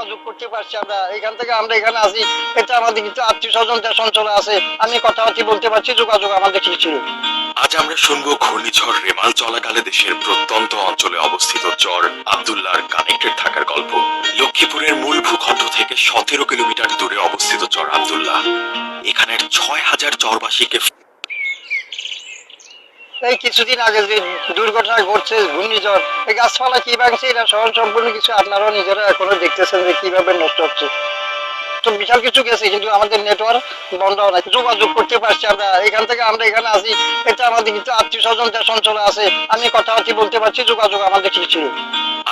যোগাযোগ করতে পারছি আমরা আমরা এখানে আছি, এটা আমাদের কিছু আত্মীয় স্বজন দেশ অঞ্চলে আছে, আমি কথাবার্তা বলতে পারছি, যোগাযোগ আমাদের ঠিক ছিল। আজ আমরা শুনবো ঘূর্ণিঝড় রেমাল চলাকালে দেশের প্রত্যন্ত অঞ্চলে অবস্থিত চর আব্দুল্লাহর কানেক্টেড থাকার গল্প। লক্ষ্মীপুরের মূল ভূখণ্ড থেকে 17 কিলোমিটার দূরে অবস্থিত চর আব্দুল্লাহ। এখানের 6000 চরবাসীকে এই কিছুদিন আগে যে দুর্ঘটনা ঘটছে, ঘূর্ণিঝড়, এই গাছপালা কি ভাঙছে, এটা শহর সম্পূর্ণ কিছু আপনারাও নিজেরা এখনো দেখতেছেন যে কিভাবে নষ্ট হচ্ছে। তো বিশাল কিছু গেছে, কিন্তু আমাদের নেটওয়ার্ক বন্ধ নাই, যোগাযোগ করতে পারছি আমরা আমরা এখানে আছি, এটা আমাদের কিছু আত্মীয় স্বজন দেশ অঞ্চলে আছে, আমি কথাবার্তা বলতে পারছি, যোগাযোগ আমাদের ঠিক ছিল।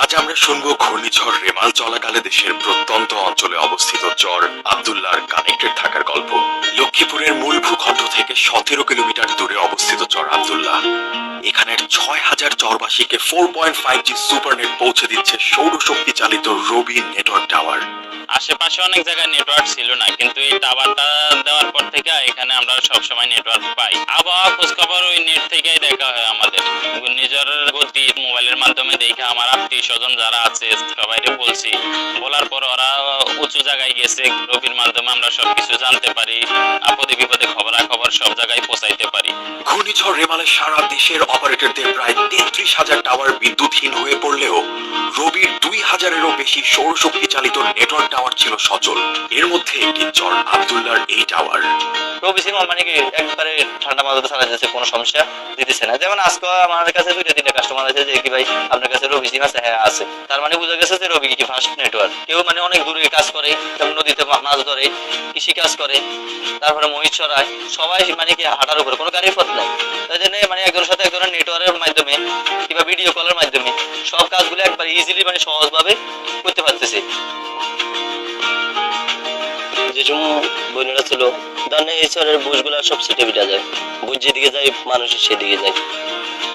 আজ আমরা শুনবো ঘূর্ণিঝড় রেমাল চলাকালে দেশের প্রত্যন্ত অঞ্চলে অবস্থিত চর আব্দুল্লাহর কানেক্টেড থাকার গল্প। লক্ষ্মীপুরের মূল ভূখণ্ড থেকে 17 কিলোমিটার দূরে অবস্থিত চর আব্দুল্লাহ। এখানের 6000 চরবাসীকে 4.5G সুপারনেট পৌঁছে দিচ্ছে সৌরশক্তি চালিত রবি নেটওয়ার্ক টাওয়ার। আশেপাশে অনেক জায়গায় নেটওয়ার্ক ছিল না, কিন্তু এই টাওয়ারটা দেওয়ার পর থেকে এখানে আমরা সবসময় নেটওয়ার্ক পাই। আবহাওয়া খোঁজখবর ওই নেট থেকেই দেখা হয় আমাদের। নিজের গতি মোবাইলের মাধ্যমে দেখে আমার আত্মীয় স্বজন যারা আছে সবাইকে বলছি, বলার পর ওরা উঁচু জায়গায় গেছে, রবির মাধ্যমে আমরা সবকিছু জানতে পারি, আপদে বিপদে খবরাখবর সব জায়গায় পৌঁছাইতে পারি। ঘূর্ণিঝড় রেমালে সারা দেশের অপারেটরদের প্রায় 33,000 টাওয়ার বিদ্যুৎহীন হয়ে পড়লেও রবির 2000-এরও বেশি সৌরশক্তি চালিত নেটওয়ার্ক টাওয়ার ছিল সচল। এর মধ্যে একটি চর আব্দুল্লাহর এই টাওয়ার। রবি সিম মানে কি একবারে ঠান্ডা মাথাতে চালা যাচ্ছে, কোনো সমস্যা দিতেছে না। যেমন আজকে আমার কাছে 2-3টা কাস্টমার আছে যে কি ভাই আপনার কাছে রবি সিম আছে? হ্যাঁ আছে। তার মানে বোঝা গেছে যে রবি কি ফাস্ট নেটওয়ার্ক। কেউ মানে অনেক দূরে কাজ করে, যেমন নদীতে মাছ ধরে, কৃষি কাজ করে, তারপরে মহিষ চড়ায়, সবাই মানে কি হাঁটার উপরে কোনো গাড়ির পথ নাই। তাই জন্য মানে একজনের সাথে একজনের নেটওয়ার্কের মাধ্যমে কিংবা ভিডিও কলের মাধ্যমে সব কাজগুলো একবার ইজিলি মানে সহজভাবে করতে পারতেছে। যে সময় বন্যাটা ছিল, ধরেন এই চরের বুঝগুলো সব ছিটে বিটা যায়, বুঝ যেদিকে যায় মানুষ সেদিকে যায়।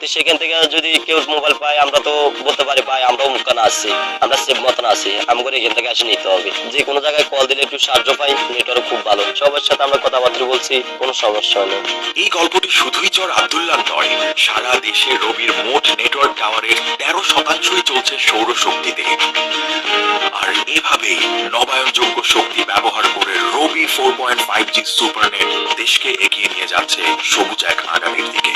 তো সেখান থেকে যদি কেউ মোবাইল পায়, আমরা তো বলতে পারি ভাই আমরা অমুকানা আছি, আমরা সেভ মতন আছি, আমি করে এখান থেকে আসে নিতে হবে। যে কোনো জায়গায় কল দিলে একটু সাহায্য পাই, নেটওয়ার্ক খুব ভালো, সবার সাথে আমরা কথাবার্তা বলছি, কোনো সমস্যা নেই। এই গল্পটি শুধুই চর আব্দুল্লাহ নয়, সারা দেশে রবির মোট নেটওয়ার্ক টাওয়ারের 13%ই চলছে সৌরশক্তিতে। আর এভাবেই নবায়নযোগ্য শক্তি ব্যবহার করে রবি 4.5G সুপারনেট দেশকে এগিয়ে নিয়ে যাচ্ছে সবুজ এক আগামীর দিকে।